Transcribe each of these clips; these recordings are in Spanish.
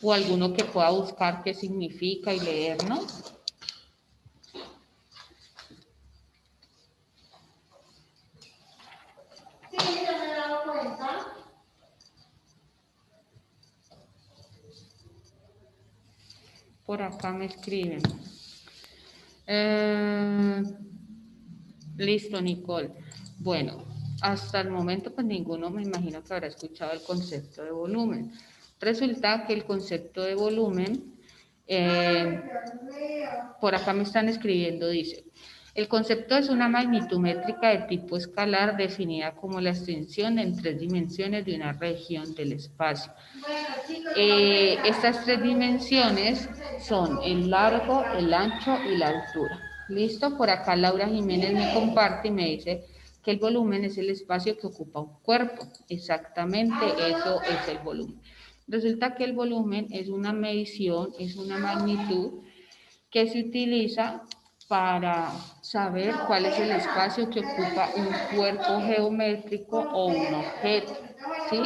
o alguno que pueda buscar qué significa y leernos. Sí, yo me he dado cuenta. Por acá me escriben. Listo, Nicole. Bueno, hasta el momento pues ninguno me imagino que habrá escuchado el concepto de volumen. Resulta que el concepto de volumen, por acá me están escribiendo, dice, el concepto es una magnitud métrica de tipo escalar definida como la extensión en 3 dimensiones de una región del espacio. Estas 3 dimensiones son el largo, el ancho y la altura. Listo, por acá Laura Jiménez me comparte y me dice que el volumen es el espacio que ocupa un cuerpo. Exactamente eso es el volumen. Resulta que el volumen es una medición, es una magnitud que se utiliza para saber cuál es el espacio que ocupa un cuerpo geométrico o un objeto, ¿sí?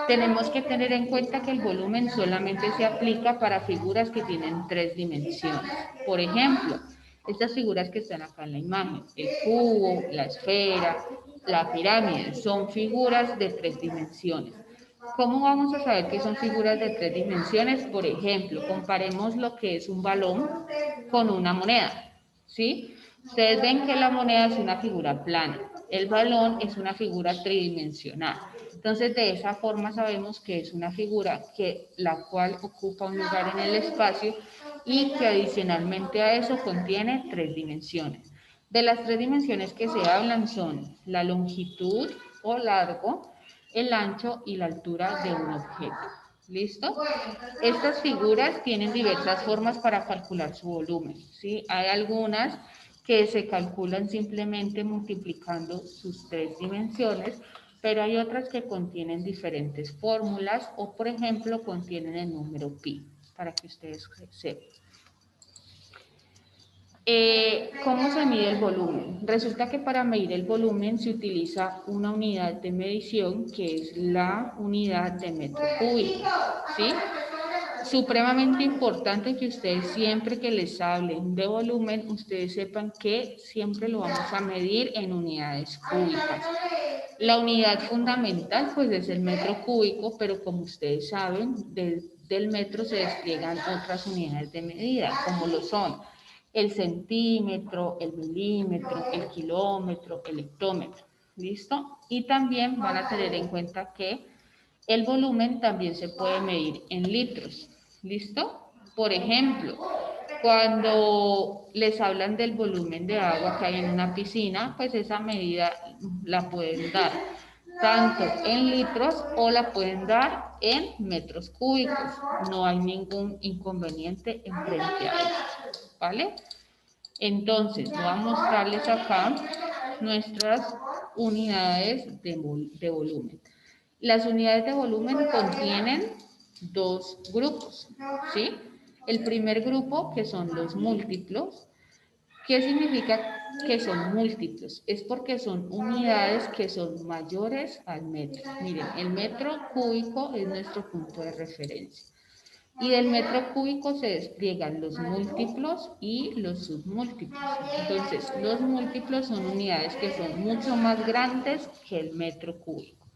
Tenemos que tener en cuenta que el volumen solamente se aplica para figuras que tienen 3 dimensiones. Por ejemplo, estas figuras que están acá en la imagen, el cubo, la esfera, la pirámide, son figuras de 3 dimensiones. ¿Cómo vamos a saber que son figuras de 3 dimensiones? Por ejemplo, comparemos lo que es un balón con una moneda, ¿sí? Ustedes ven que la moneda es una figura plana, el balón es una figura tridimensional. Entonces, de esa forma sabemos que es una figura la cual ocupa un lugar en el espacio y que adicionalmente a eso contiene 3 dimensiones. De las 3 dimensiones que se hablan son la longitud o largo, el ancho y la altura de un objeto. ¿Listo? Estas figuras tienen diversas formas para calcular su volumen, ¿sí? Hay algunas que se calculan simplemente multiplicando sus 3 dimensiones, pero hay otras que contienen diferentes fórmulas o, por ejemplo, contienen el número pi, para que ustedes sepan. ¿Cómo se mide el volumen? Resulta que para medir el volumen se utiliza una unidad de medición que es la unidad de metro cúbico, ¿sí? Supremamente importante que ustedes siempre que les hablen de volumen, ustedes sepan que siempre lo vamos a medir en unidades cúbicas. La unidad fundamental pues es el metro cúbico, pero como ustedes saben, del metro se despliegan otras unidades de medida, como lo son el centímetro, el milímetro, el kilómetro, el hectómetro. ¿Listo? Y también van a tener en cuenta que el volumen también se puede medir en litros. ¿Listo? Por ejemplo, cuando les hablan del volumen de agua que hay en una piscina, pues esa medida la pueden dar tanto en litros o la pueden dar en metros cúbicos. No hay ningún inconveniente en frente a eso, ¿vale? Entonces, voy a mostrarles acá nuestras unidades de volumen. Las unidades de volumen contienen 2 grupos, ¿sí? El primer grupo, que son los múltiplos. ¿Qué significa que son múltiplos? Es porque son unidades que son mayores al metro. Miren, el metro cúbico es nuestro punto de referencia. Y del metro cúbico se despliegan los múltiplos y los submúltiplos. Entonces, los múltiplos son unidades que son mucho más grandes que el metro cúbico.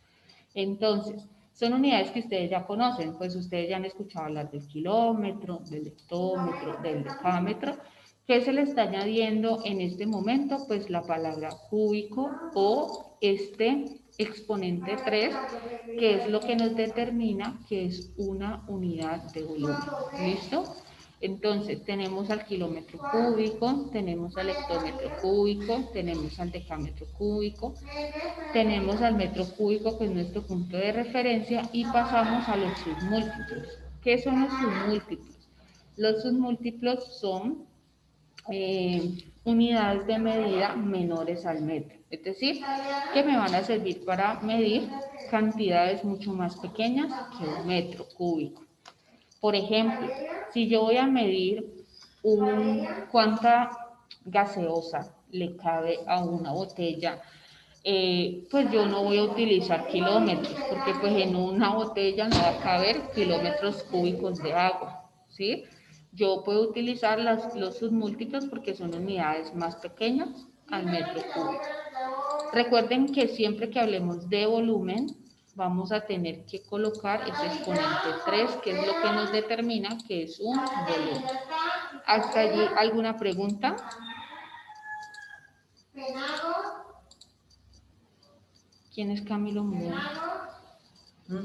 Entonces, son unidades que ustedes ya conocen, pues ustedes ya han escuchado hablar del kilómetro, del hectómetro, del decámetro. ¿Qué se le está añadiendo en este momento? Pues la palabra cúbico o este exponente 3, que es lo que nos determina que es una unidad de volumen. ¿Listo? Entonces, tenemos al kilómetro cúbico, tenemos al hectómetro cúbico, tenemos al decámetro cúbico, tenemos al metro cúbico, que es nuestro punto de referencia, y pasamos a los submúltiplos. ¿Qué son los submúltiplos? Los submúltiplos son unidades de medida menores al metro, es decir, que me van a servir para medir cantidades mucho más pequeñas que un metro cúbico. Por ejemplo, si yo voy a medir cuánta gaseosa le cabe a una botella pues yo no voy a utilizar kilómetros, porque pues en una botella no va a caber kilómetros cúbicos de agua, ¿sí? Yo puedo utilizar los submúltiplos porque son unidades más pequeñas al metro cúbico. Recuerden que siempre que hablemos de volumen, vamos a tener que colocar ese exponente 3, que es lo que nos determina que es un volumen. ¿Hasta allí alguna pregunta? ¿Quién es Camilo Muro? ¿No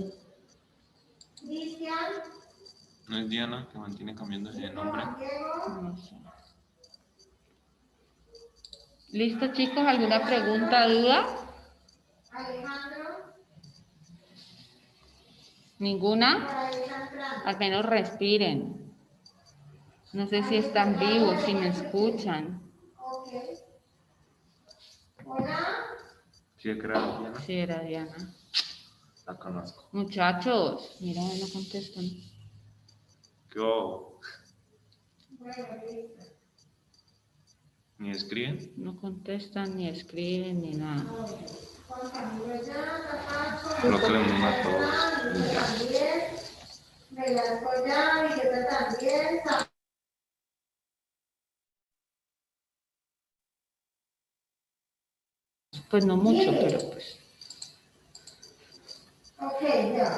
es Diana que mantiene cambiándose de nombre? No sé. ¿Listo, chicos? ¿Alguna pregunta, duda? ¿Ninguna? Al menos respiren. No sé si están vivos, si me escuchan. ¿Sí que era Diana? Sí, era Diana. La conozco. Muchachos, mira, no contestan. ¿Qué hubo? ¿Ni escriben? No contestan, ni escriben, ni nada. Creo que le mando a todos. Y ya. Pues no mucho, pero pues.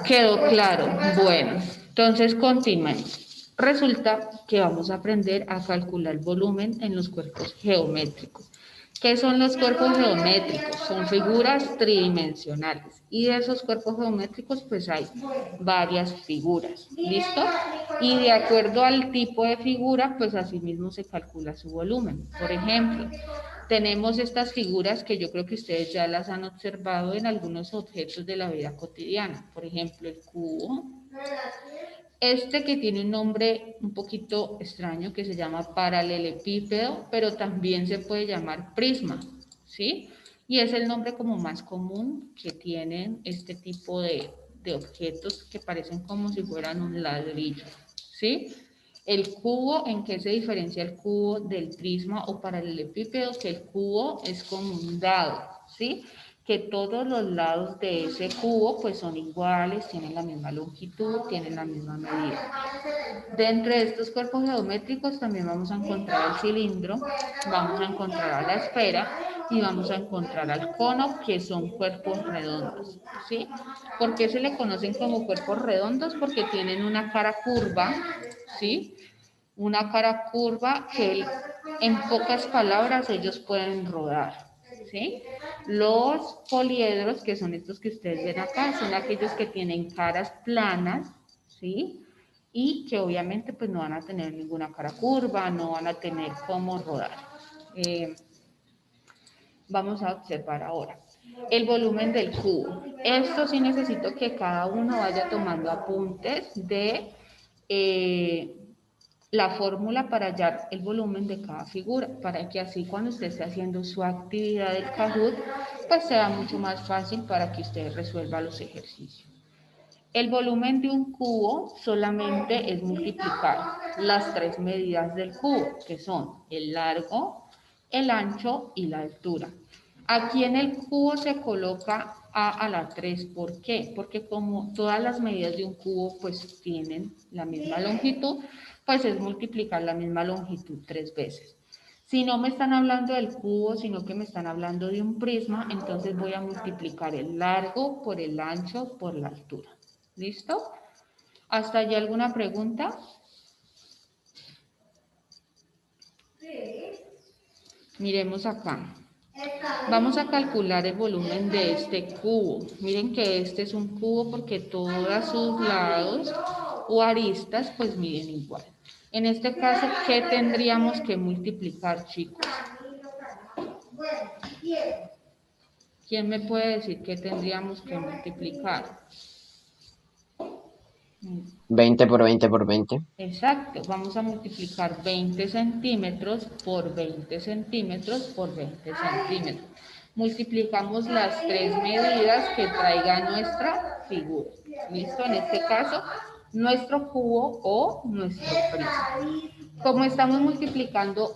Quedó claro. Bueno, entonces continuemos. Resulta que vamos a aprender a calcular volumen en los cuerpos geométricos. ¿Qué son los cuerpos geométricos? Son figuras tridimensionales. Y de esos cuerpos geométricos, pues hay varias figuras. ¿Listo? Y de acuerdo al tipo de figura, pues así mismo se calcula su volumen. Por ejemplo, tenemos estas figuras que yo creo que ustedes ya las han observado en algunos objetos de la vida cotidiana. Por ejemplo, el cubo. Este que tiene un nombre un poquito extraño que se llama paralelepípedo, pero también se puede llamar prisma, ¿sí? Y es el nombre como más común que tienen este tipo de objetos que parecen como si fueran un ladrillo, ¿sí? El cubo, ¿en qué se diferencia el cubo del prisma o paralelepípedo? Que el cubo es como un dado, ¿sí? Que todos los lados de ese cubo pues son iguales, tienen la misma longitud, tienen la misma medida. Dentro de estos cuerpos geométricos también vamos a encontrar el cilindro, vamos a encontrar a la esfera y vamos a encontrar al cono, que son cuerpos redondos, ¿sí? ¿Por qué se le conocen como cuerpos redondos? Porque tienen una cara curva, ¿sí? Una cara curva que en pocas palabras ellos pueden rodar, ¿sí? Los poliedros, que son estos que ustedes ven acá, son aquellos que tienen caras planas, ¿sí? Y que obviamente pues no van a tener ninguna cara curva, no van a tener cómo rodar. Vamos a observar ahora el volumen del cubo. Esto sí necesito que cada uno vaya tomando apuntes de la fórmula para hallar el volumen de cada figura, para que así cuando usted esté haciendo su actividad del Kahoot, pues sea mucho más fácil para que usted resuelva los ejercicios. El volumen de un cubo solamente es multiplicar las tres medidas del cubo, que son el largo, el ancho y la altura. Aquí en el cubo se coloca a la 3, ¿por qué? Porque como todas las medidas de un cubo pues tienen la misma longitud, pues es multiplicar la misma longitud 3 veces. Si no me están hablando del cubo, sino que me están hablando de un prisma, entonces voy a multiplicar el largo por el ancho por la altura. ¿Listo? ¿Hasta allí alguna pregunta? Miremos acá. Vamos a calcular el volumen de este cubo. Miren que este es un cubo porque todos sus lados o aristas pues miden igual. En este caso, ¿qué tendríamos que multiplicar, chicos? ¿Quién me puede decir qué tendríamos que multiplicar? 20 por 20 por 20. Exacto, vamos a multiplicar 20 centímetros por 20 centímetros por 20 centímetros. Multiplicamos las tres medidas que traiga nuestra figura. ¿Listo? En este caso, nuestro cubo o nuestro prisma. Como estamos multiplicando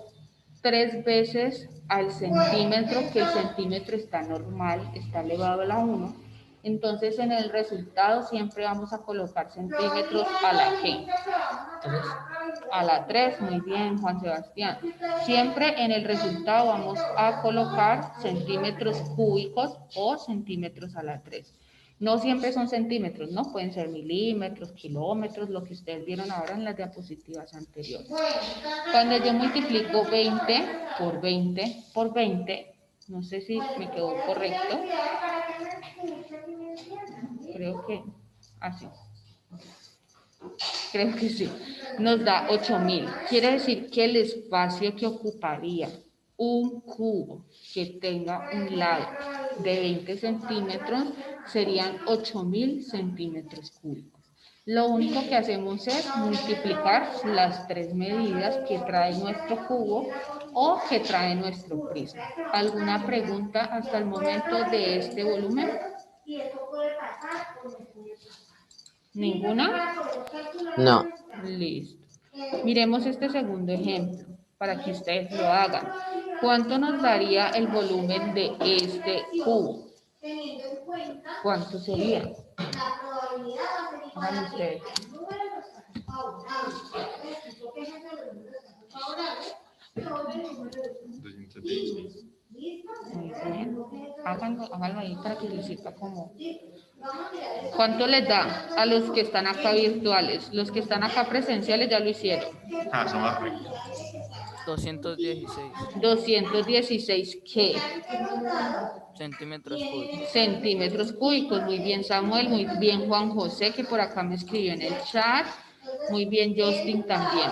3 veces al centímetro, que el centímetro está normal, está elevado a la 1. Entonces, en el resultado siempre vamos a colocar centímetros a la ¿qué? A la 3, muy bien, Juan Sebastián. Siempre en el resultado vamos a colocar centímetros cúbicos o centímetros a la 3. No siempre son centímetros, ¿no? Pueden ser milímetros, kilómetros, lo que ustedes vieron ahora en las diapositivas anteriores. Cuando yo multiplico 20 por 20 por 20, no sé si me quedó correcto. Creo que así. Creo que sí. Nos da 8000. Quiere decir que el espacio que ocuparía un cubo que tenga un lado de 20 centímetros serían 8000 centímetros cúbicos. Lo único que hacemos es multiplicar las 3 medidas que trae nuestro cubo o que trae nuestro prisma. ¿Alguna pregunta hasta el momento de este volumen? ¿Ninguna? No. Listo. Miremos este segundo ejemplo para que ustedes lo hagan. ¿Cuánto nos daría el volumen de este cubo? ¿Cuánto sería? Hagan ustedes. Muy bien. Háganlo ahí para que les sirva como... ¿Cuánto les da a los que están acá virtuales? Los que están acá presenciales ya lo hicieron. Ah, son más ricos. 216 216, ¿qué? centímetros cúbicos. Centímetros cúbicos. Muy bien, Samuel. Muy bien, Juan José, que por acá me escribió en el chat. Muy bien, Justin también.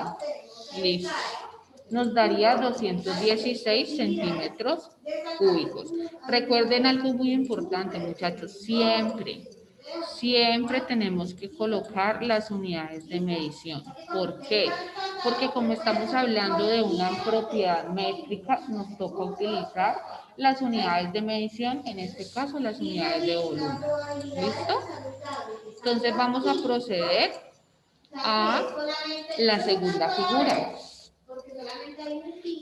Listo. Nos daría 216 centímetros cúbicos. Recuerden algo muy importante, muchachos. Siempre tenemos que colocar las unidades de medición. ¿Por qué? Porque como estamos hablando de una propiedad métrica, nos toca utilizar las unidades de medición, en este caso las unidades de volumen. ¿Listo? Entonces vamos a proceder a la segunda figura.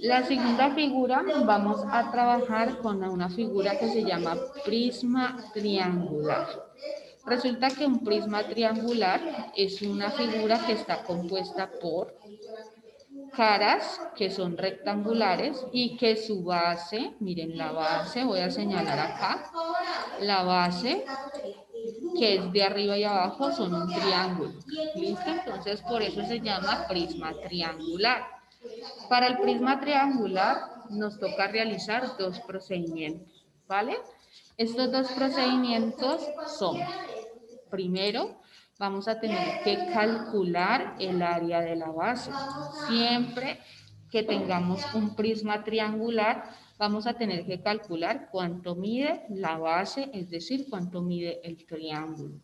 La segunda figura vamos a trabajar con una figura que se llama prisma triangular. Resulta que un prisma triangular es una figura que está compuesta por caras que son rectangulares y que su base, miren la base, voy a señalar acá, la base que es de arriba y abajo son un triángulo. ¿Listo? Entonces por eso se llama prisma triangular. Para el prisma triangular nos toca realizar dos procedimientos, ¿vale? Estos dos procedimientos son, primero, vamos a tener que calcular el área de la base. Siempre que tengamos un prisma triangular, vamos a tener que calcular cuánto mide la base, es decir, cuánto mide el triángulo.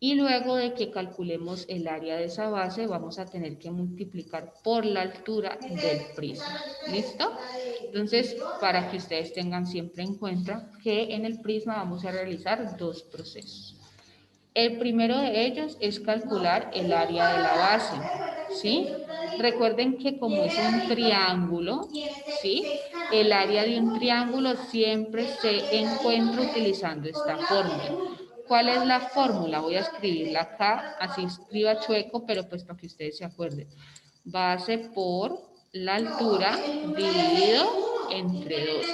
Y luego de que calculemos el área de esa base, vamos a tener que multiplicar por la altura del prisma. ¿Listo? Entonces, para que ustedes tengan siempre en cuenta que en el prisma vamos a realizar dos procesos. El primero de ellos es calcular el área de la base, ¿sí? Recuerden que como es un triángulo, ¿sí? El área de un triángulo siempre se encuentra utilizando esta fórmula. ¿Cuál es la fórmula? Voy a escribirla acá, así escriba chueco, pero pues para que ustedes se acuerden. Base por la altura dividido entre 2.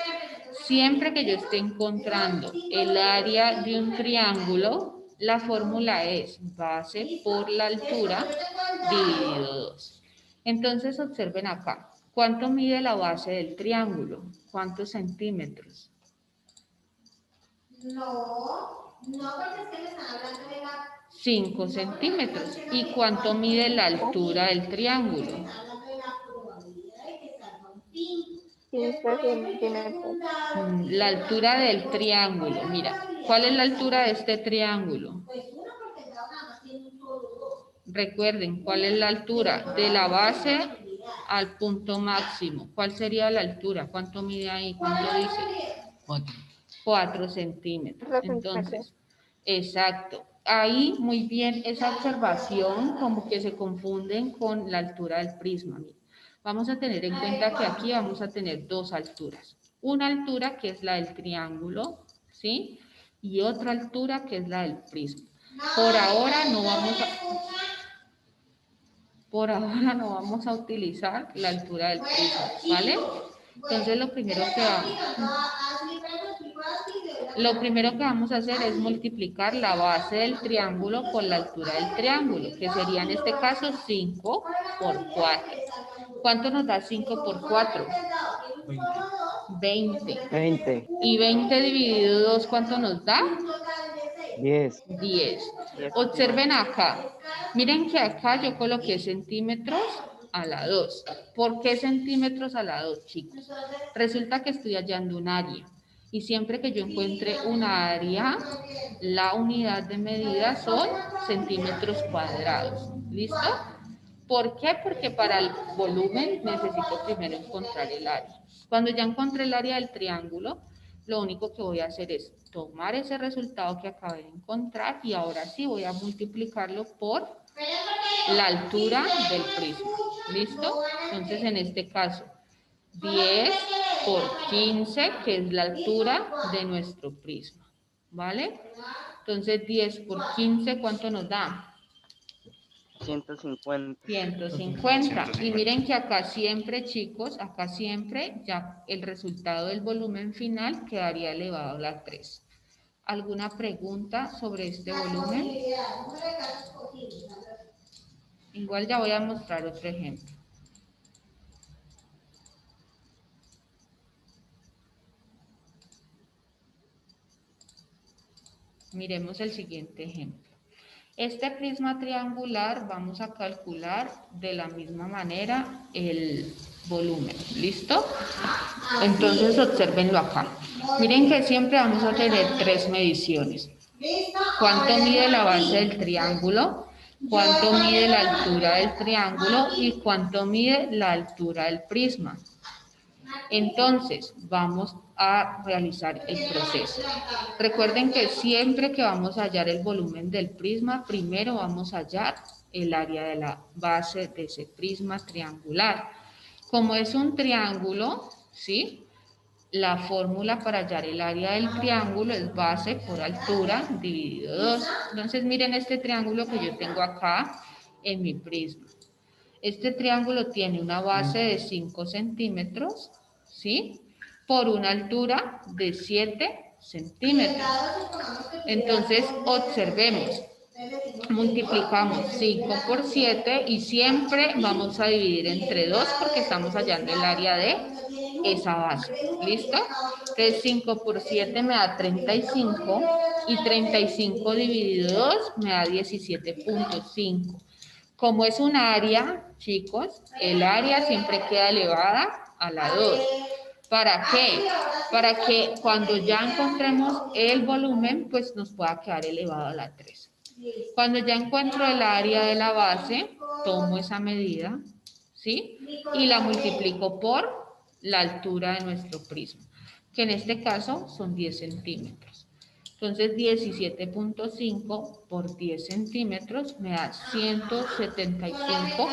Siempre que yo esté encontrando el área de un triángulo, la fórmula es base por la altura dividido 2. Entonces observen acá. ¿Cuánto mide la base del triángulo? ¿Cuántos centímetros? No, porque es que me están hablando de la... 5 centímetros. ¿Y cuánto mide la altura del triángulo? La altura del triángulo, mira, ¿cuál es la altura de este triángulo? Recuerden, ¿cuál es la altura? De la base al punto máximo. ¿Cuál sería la altura? ¿Cuánto mide ahí? ¿Cuánto dice? 4 centímetros. Entonces, exacto. Ahí, muy bien, esa observación como que se confunden con la altura del prisma. Vamos a tener en cuenta que aquí vamos a tener dos alturas. Una altura que es la del triángulo, ¿sí? Y otra altura que es la del prisma. Por ahora no vamos a utilizar la altura del prisma, ¿vale? Entonces lo primero que vamos a hacer es multiplicar la base del triángulo por la altura del triángulo, que sería en este caso 5 por 4. ¿Cuánto nos da 5 por 4? 20. 20, ¿Y 20 dividido 2 cuánto nos da? 10. 10. Observen acá. Miren que acá yo coloqué centímetros a la 2. ¿Por qué centímetros a la 2, chicos? Resulta que estoy hallando un área. Y siempre que yo encuentre una área, la unidad de medida son centímetros cuadrados. ¿Listo? ¿Por qué? Porque para el volumen necesito primero encontrar el área. Cuando ya encontré el área del triángulo, lo único que voy a hacer es tomar ese resultado que acabé de encontrar y ahora sí voy a multiplicarlo por la altura del prisma. ¿Listo? Entonces, en este caso, 10 por 15, que es la altura de nuestro prisma. ¿Vale? Entonces, 10 por 15, ¿cuánto nos da? 150. 150. Y miren que acá siempre, chicos, acá siempre ya el resultado del volumen final quedaría elevado a la 3. ¿Alguna pregunta sobre este volumen? Igual ya voy a mostrar otro ejemplo. Miremos el siguiente ejemplo. Este prisma triangular vamos a calcular de la misma manera el volumen. ¿Listo? Entonces obsérvenlo acá. Miren que siempre vamos a tener tres mediciones. ¿Cuánto mide la base del triángulo? ¿Cuánto mide la altura del triángulo? ¿Y cuánto mide la altura del prisma? Entonces, vamos a realizar el proceso. Recuerden que siempre que vamos a hallar el volumen del prisma, primero vamos a hallar el área de la base de ese prisma triangular. Como es un triángulo, ¿sí? La fórmula para hallar el área del triángulo es base por altura dividido 2. Entonces, miren este triángulo que yo tengo acá en mi prisma. Este triángulo tiene una base de 5 centímetros, ¿sí? Por una altura de 7 centímetros. Entonces, observemos. Multiplicamos 5 por 7 y siempre vamos a dividir entre 2 porque estamos hallando el área de esa base. ¿Listo? Entonces 5 por 7 me da 35 y 35 dividido 2 me da 17.5. Como es un área, chicos, el área siempre queda elevada a la 2. ¿Para qué? Para que cuando ya encontremos el volumen, pues nos pueda quedar elevado a la 3. Cuando ya encuentro el área de la base, tomo esa medida, ¿sí? Y la multiplico por la altura de nuestro prisma, que en este caso son 10 centímetros. Entonces, 17.5 por 10 centímetros me da 175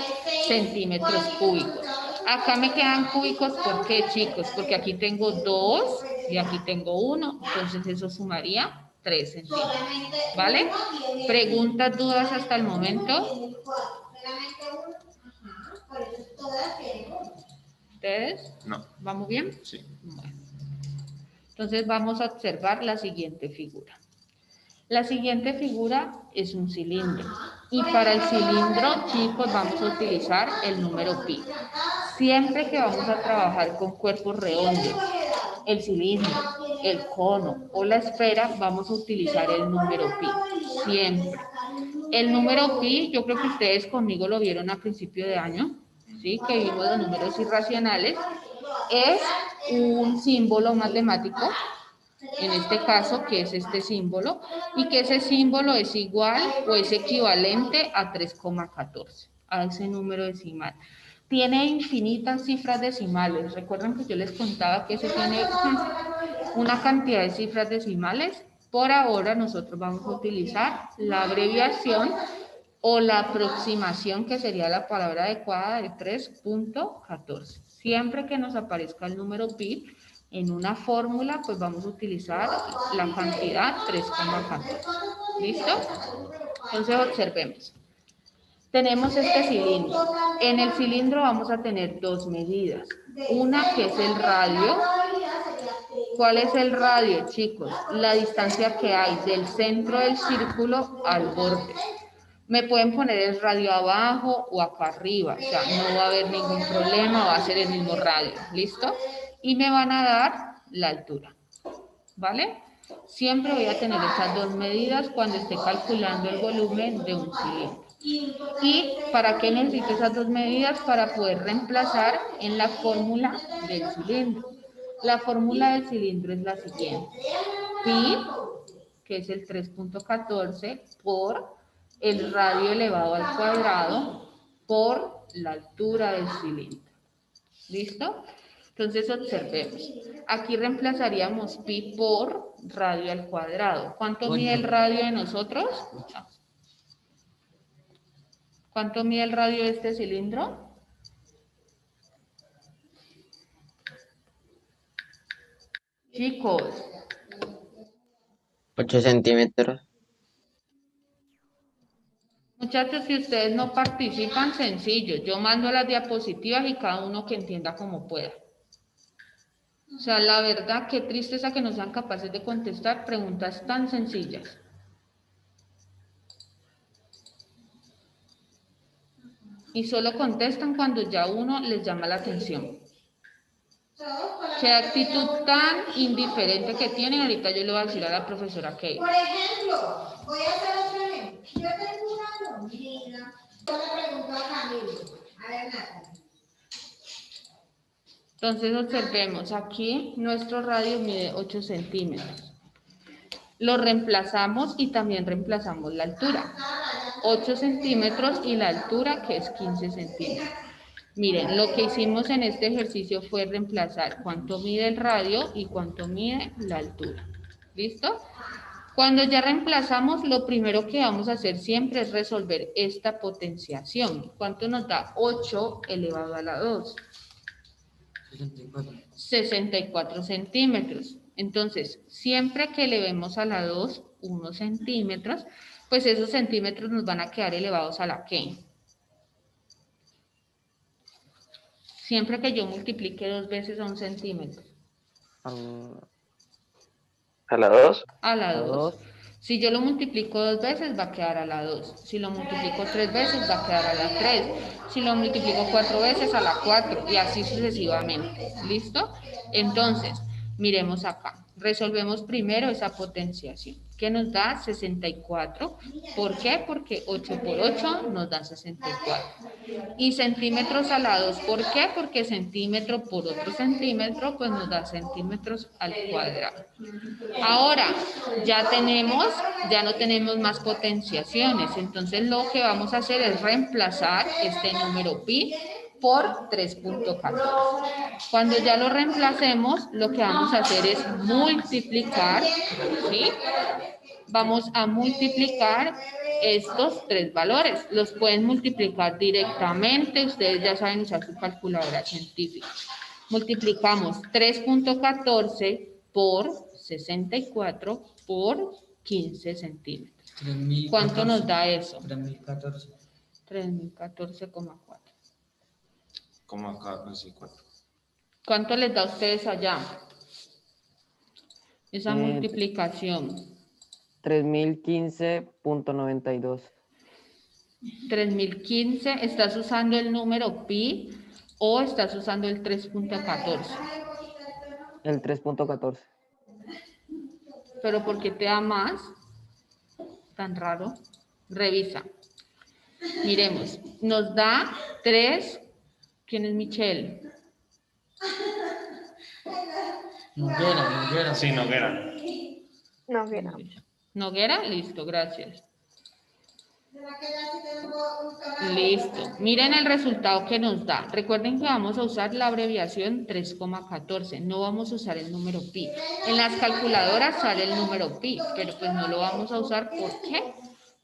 centímetros cúbicos. Acá me quedan cúbicos, ¿por qué, chicos? Porque aquí tengo 2 y aquí tengo 1, entonces eso sumaría 3 centímetros, ¿vale? ¿Preguntas, dudas hasta el momento? ¿Ustedes? No. ¿Vamos bien? Sí. Bueno. Entonces vamos a observar la siguiente figura. La siguiente figura es un cilindro. Y para el cilindro, chicos, vamos a utilizar el número pi. Siempre que vamos a trabajar con cuerpos redondos, el cilindro, el cono o la esfera, vamos a utilizar el número pi. Siempre. El número pi, yo creo que ustedes conmigo lo vieron a principio de año, ¿sí? Que vimos los números irracionales. Es un símbolo matemático, en este caso, que es este símbolo, y que ese símbolo es igual o es equivalente a 3,14, a ese número decimal. Tiene infinitas cifras decimales. Recuerden que yo les contaba que eso tiene una cantidad de cifras decimales. Por ahora nosotros vamos a utilizar la abreviación o la aproximación, que sería la palabra adecuada, de 3.14. Siempre que nos aparezca el número pi en una fórmula, pues vamos a utilizar la cantidad 3,14. ¿Listo? Entonces observemos. Tenemos este cilindro. En el cilindro vamos a tener dos medidas. Una que es el radio. ¿Cuál es el radio, chicos? La distancia que hay del centro del círculo al borde. Me pueden poner el radio abajo o acá arriba, o sea, no va a haber ningún problema, va a ser el mismo radio, ¿listo? Y me van a dar la altura, ¿vale? Siempre voy a tener estas dos medidas cuando esté calculando el volumen de un cilindro. ¿Y para qué necesito esas dos medidas? Para poder reemplazar en la fórmula del cilindro. La fórmula del cilindro es la siguiente. Pi, que es el 3.14, por el radio elevado al cuadrado por la altura del cilindro. ¿Listo? Entonces observemos. Aquí reemplazaríamos pi por radio al cuadrado. ¿Cuánto mide el radio de nosotros? ¿Cuánto mide el radio de este cilindro? Chicos. 8 centímetros. Muchachos, si ustedes no participan, sencillo. Yo mando las diapositivas y cada uno que entienda como pueda. O sea, la verdad, qué tristeza que no sean capaces de contestar preguntas tan sencillas. Y solo contestan cuando ya uno les llama la atención. Qué actitud tan indiferente que tienen. Ahorita yo le voy a decir a la profesora Kay. Por ejemplo, voy a hacer otro ejemplo. Yo tengo una lombriz. Yo le pregunto a Camilo. A ver, Natalia. Entonces observemos, aquí nuestro radio mide 8 centímetros. Lo reemplazamos y también reemplazamos la altura. 8 centímetros y la altura que es 15 centímetros. Miren, lo que hicimos en este ejercicio fue reemplazar cuánto mide el radio y cuánto mide la altura. ¿Listo? Cuando ya reemplazamos, lo primero que vamos a hacer siempre es resolver esta potenciación. ¿Cuánto nos da? 8 elevado a la 2. 64 centímetros. Entonces, siempre que elevemos a la 2 1 centímetros, pues esos centímetros nos van a quedar elevados a la ¿qué? Siempre que yo multiplique 2 veces a 1 centímetro. ¿A la 2? A la 2. Si yo lo multiplico 2 veces, va a quedar a la 2. Si lo multiplico 3 veces, va a quedar a la 3. Si lo multiplico 4 veces, a la 4. Y así sucesivamente. ¿Listo? Entonces, miremos acá. Resolvemos primero esa potenciación, que nos da 64. ¿Por qué? Porque 8 por 8 nos da 64. Y centímetros a la 2, ¿por qué? Porque centímetro por otro centímetro, pues nos da centímetros al cuadrado. Ahora, ya no tenemos más potenciaciones, entonces lo que vamos a hacer es reemplazar este número pi por 3.14. Cuando ya lo reemplacemos, lo que vamos a hacer es multiplicar, ¿sí? Vamos a multiplicar estos tres valores. Los pueden multiplicar directamente, ustedes ya saben usar su calculadora científica. Multiplicamos 3.14 por 64 por 15 centímetros. ¿Cuánto nos da eso? 3014. 3014,4. Como acá, casi 4. ¿Cuánto les da a ustedes allá? Esa multiplicación. 3015.92. 3015, ¿estás usando el número pi o estás usando el 3.14? El 3.14. ¿Pero por qué te da más? Tan raro. Revisa. Miremos, nos da 3. ¿Quién es Michelle? Noguera. Sí, Noguera. ¿Noguera? Listo, gracias. Listo. Miren el resultado que nos da. Recuerden que vamos a usar la abreviación 3,14. No vamos a usar el número pi. En las calculadoras sale el número pi, pero pues no lo vamos a usar. ¿Por qué?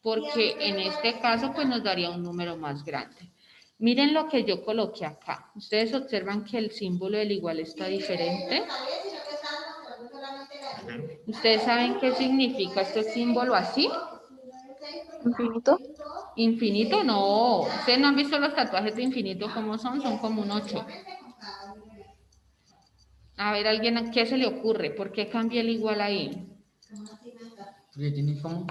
porque en este caso pues nos daría un número más grande. Miren lo que yo coloqué acá. Ustedes observan que el símbolo del igual está diferente. ¿Ustedes saben qué significa este símbolo así? Infinito. Infinito no. ¿Ustedes no han visto los tatuajes de infinito cómo son? Son como un 8. A ver, ¿alguien a qué se le ocurre? ¿Por qué cambia el igual ahí? Porque tiene como...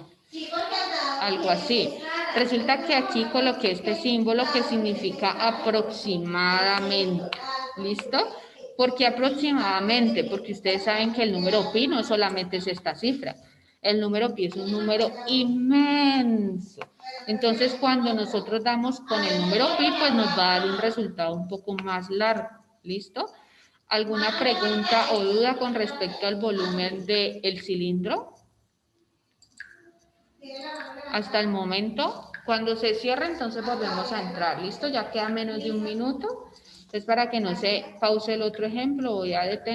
Algo así. Resulta que aquí coloqué este símbolo que significa aproximadamente. ¿Listo? ¿Por qué aproximadamente? Porque ustedes saben que el número pi no solamente es esta cifra. El número pi es un número inmenso. Entonces, cuando nosotros damos con el número pi, pues nos va a dar un resultado un poco más largo. ¿Listo? ¿Alguna pregunta o duda con respecto al volumen del cilindro? Hasta el momento, cuando se cierre, entonces volvemos a entrar. ¿Listo? Ya queda menos de un minuto. Entonces, para que no se pause el otro ejemplo, voy a detener.